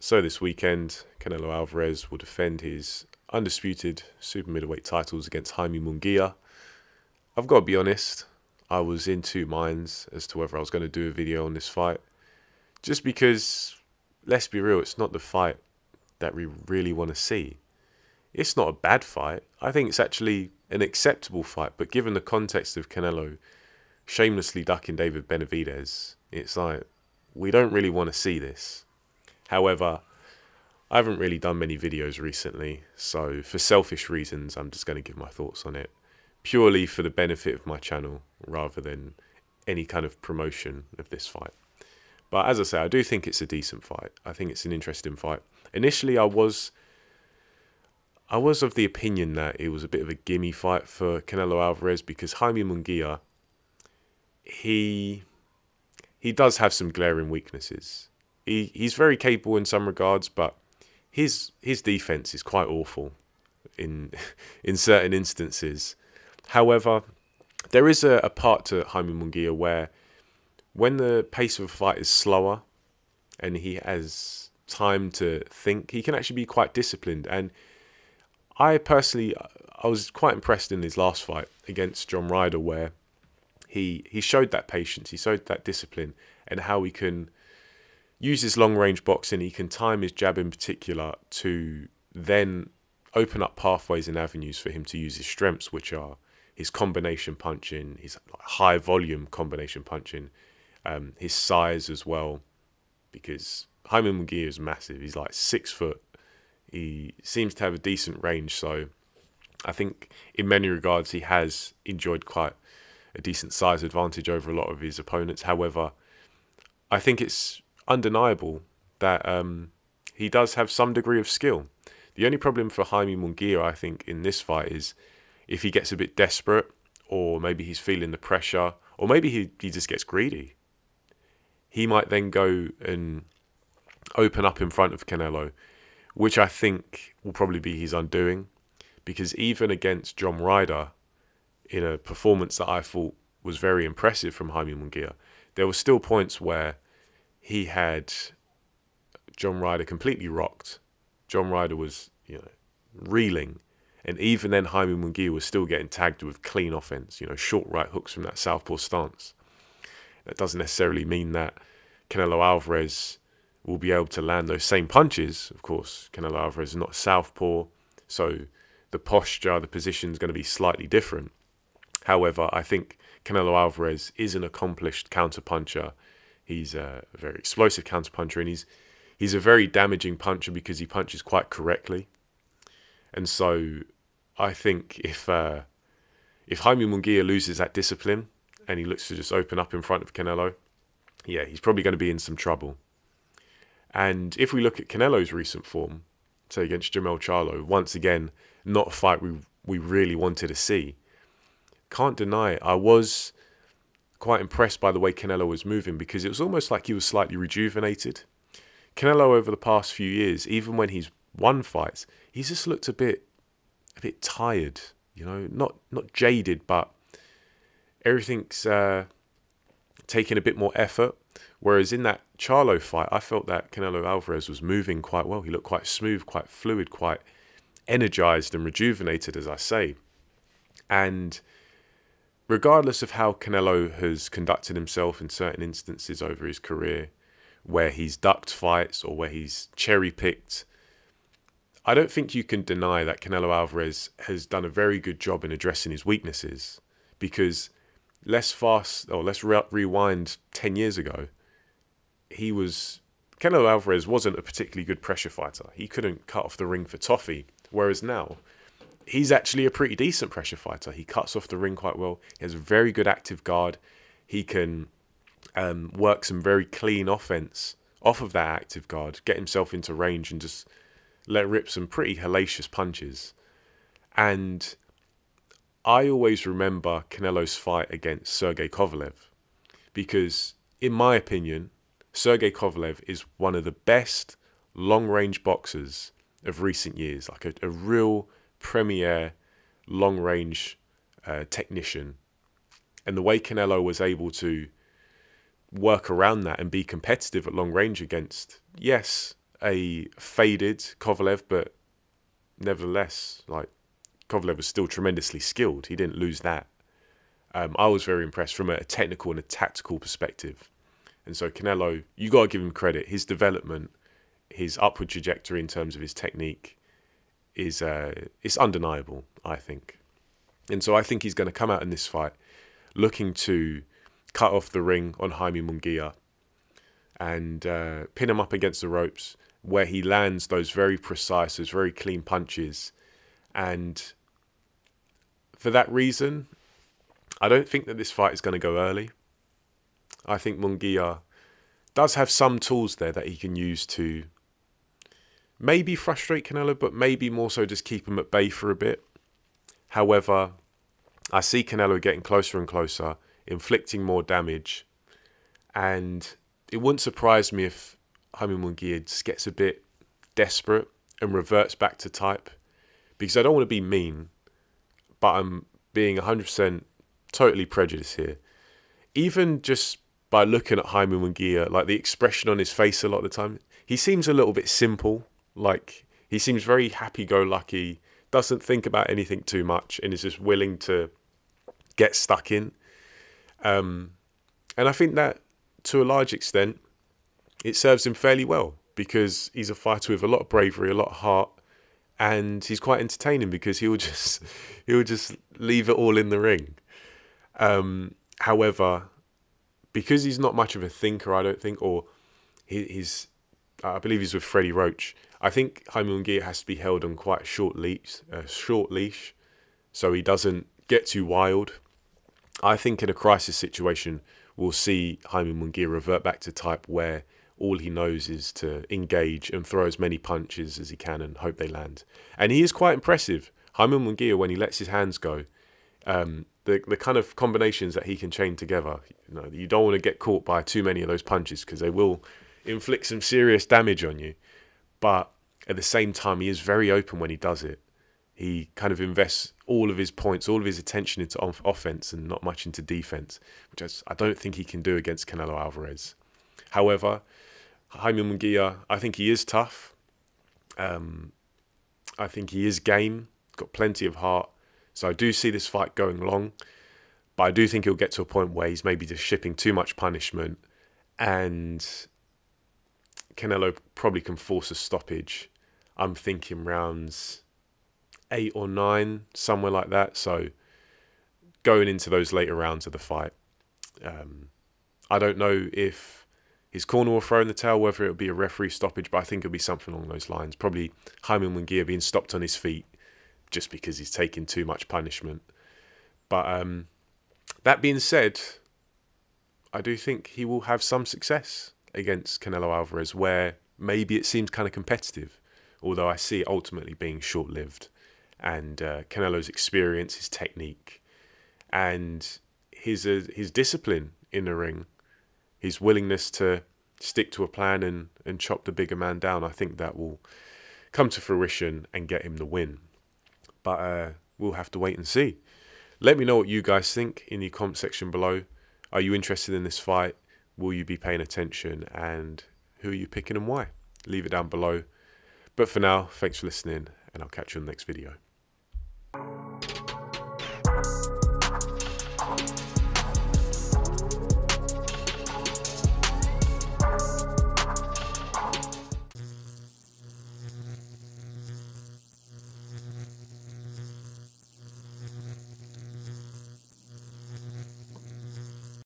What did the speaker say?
So this weekend, Canelo Alvarez will defend his undisputed super middleweight titles against Jaime Munguia. I've got to be honest, I was in two minds as to whether I was going to do a video on this fight. Just because, let's be real, it's not the fight that we really want to see. It's not a bad fight. I think it's actually an acceptable fight. But given the context of Canelo shamelessly ducking David Benavidez, it's like, we don't really want to see this. However, I haven't really done many videos recently, so for selfish reasons, I'm just going to give my thoughts on it, purely for the benefit of my channel, rather than any kind of promotion of this fight. But as I say, I do think it's a decent fight. I think it's an interesting fight. Initially, I was of the opinion that it was a bit of a gimme fight for Canelo Alvarez, because Jaime Munguia, he does have some glaring weaknesses. He's very capable in some regards, but his defense is quite awful in certain instances. However, there is a part to Jaime Munguia where, when the pace of a fight is slower and he has time to think, he can actually be quite disciplined. And I personally, I was quite impressed in his last fight against John Ryder, where he showed that patience, he showed that discipline, and how he can use his long-range boxing. He can time his jab in particular to then open up pathways and avenues for him to use his strengths, which are his combination punching, his high-volume combination punching, his size as well, because Jaime Munguia is massive. He's like 6 foot. He seems to have a decent range, so I think in many regards he has enjoyed quite a decent size advantage over a lot of his opponents. However, I think it's undeniable that he does have some degree of skill. The only problem for Jaime Munguia, I think, in this fight is if he gets a bit desperate, or maybe he's feeling the pressure, or maybe he just gets greedy. He might then go and open up in front of Canelo, which I think will probably be his undoing, because even against John Ryder, in a performance that I thought was very impressive from Jaime Munguia, there were still points where he had John Ryder completely rocked. John Ryder was, reeling. And even then, Jaime Munguia was still getting tagged with clean offense, short right hooks from that southpaw stance. That doesn't necessarily mean that Canelo Alvarez will be able to land those same punches. Of course, Canelo Alvarez is not a southpaw, so the posture, the position is going to be slightly different. However, I think Canelo Alvarez is an accomplished counterpuncher. He's a very explosive counterpuncher, and he's a very damaging puncher because he punches quite correctly. And so I think if Jaime Munguia loses that discipline and he looks to just open up in front of Canelo, yeah, he's probably going to be in some trouble. And if we look at Canelo's recent form, say against Jermell Charlo, once again, not a fight we really wanted to see. Can't deny it, I was quite impressed by the way Canelo was moving, because it was almost like he was slightly rejuvenated. Canelo over the past few years, even when he's won fights, he's just looked a bit tired, not jaded, but everything's taking a bit more effort. Whereas in that Charlo fight, I felt that Canelo Alvarez was moving quite well. He looked quite smooth, quite fluid, quite energized and rejuvenated, as I say. And regardless of how Canelo has conducted himself in certain instances over his career, where he's ducked fights or where he's cherry-picked, I don't think you can deny that Canelo Alvarez has done a very good job in addressing his weaknesses. Because let's rewind 10 years ago, Canelo Alvarez wasn't a particularly good pressure fighter. He couldn't cut off the ring for toffee. Whereas now, he's actually a pretty decent pressure fighter. He cuts off the ring quite well. He has a very good active guard. He can work some very clean offense off of that active guard, get himself into range and just let rip some pretty hellacious punches. And I always remember Canelo's fight against Sergey Kovalev, because in my opinion, Sergey Kovalev is one of the best long-range boxers of recent years, like a real premier long-range technician. And the way Canelo was able to work around that and be competitive at long range against, yes, a faded Kovalev, but nevertheless, like, Kovalev was still tremendously skilled. He didn't lose that. I was very impressed from a technical and a tactical perspective. And so Canelo, you got to give him credit. His development, his upward trajectory in terms of his technique is it's undeniable, I think. And so I think he's going to come out in this fight looking to cut off the ring on Jaime Munguia and pin him up against the ropes, where he lands those very precise, those very clean punches. And for that reason, I don't think that this fight is going to go early. I think Munguia does have some tools there that he can use to maybe frustrate Canelo, but maybe more so just keep him at bay for a bit. However, I see Canelo getting closer and closer, inflicting more damage, and it wouldn't surprise me if Jaime Munguia just gets a bit desperate and reverts back to type, because I don't want to be mean, but I'm being 100% totally prejudiced here. Even just by looking at Jaime Munguia, like the expression on his face a lot of the time, he seems a little bit simple. Like, he seems very happy-go-lucky, doesn't think about anything too much, and is just willing to get stuck in. And I think that, to a large extent, it serves him fairly well, because he's a fighter with a lot of bravery, a lot of heart, and he's quite entertaining because he'll just leave it all in the ring. However, because he's not much of a thinker, I don't think, or I believe he's with Freddie Roach, I think Jaime Munguia has to be held on quite a short leash, so he doesn't get too wild. I think in a crisis situation, we'll see Jaime Munguia revert back to type, where all he knows is to engage and throw as many punches as he can and hope they land. And he is quite impressive. Jaime Munguia, when he lets his hands go, the kind of combinations that he can chain together, you don't want to get caught by too many of those punches, because they will inflict some serious damage on you. But at the same time, he is very open when he does it. He kind of invests all of his points, all of his attention into offense and not much into defense, which I don't think he can do against Canelo Alvarez. However, Jaime Munguia, I think he is tough. I think he is game, got plenty of heart. So I do see this fight going long, but I do think he'll get to a point where he's maybe just shipping too much punishment, and Canelo probably can force a stoppage. I'm thinking rounds 8 or 9, somewhere like that. So going into those later rounds of the fight, I don't know if his corner will throw in the towel, whether it'll be a referee stoppage, but I think it'll be something along those lines. Probably Jaime Munguia being stopped on his feet just because he's taking too much punishment. But that being said, I do think he will have some success against Canelo Alvarez, where maybe it seems kind of competitive, although I see it ultimately being short-lived. And Canelo's experience, his technique, and his discipline in the ring, his willingness to stick to a plan and chop the bigger man down, I think that will come to fruition and get him the win. But we'll have to wait and see. Let me know what you guys think in the comment section below. Are you interested in this fight? Will you be paying attention? And who are you picking and why? Leave it down below. But for now, thanks for listening, and I'll catch you in the next video.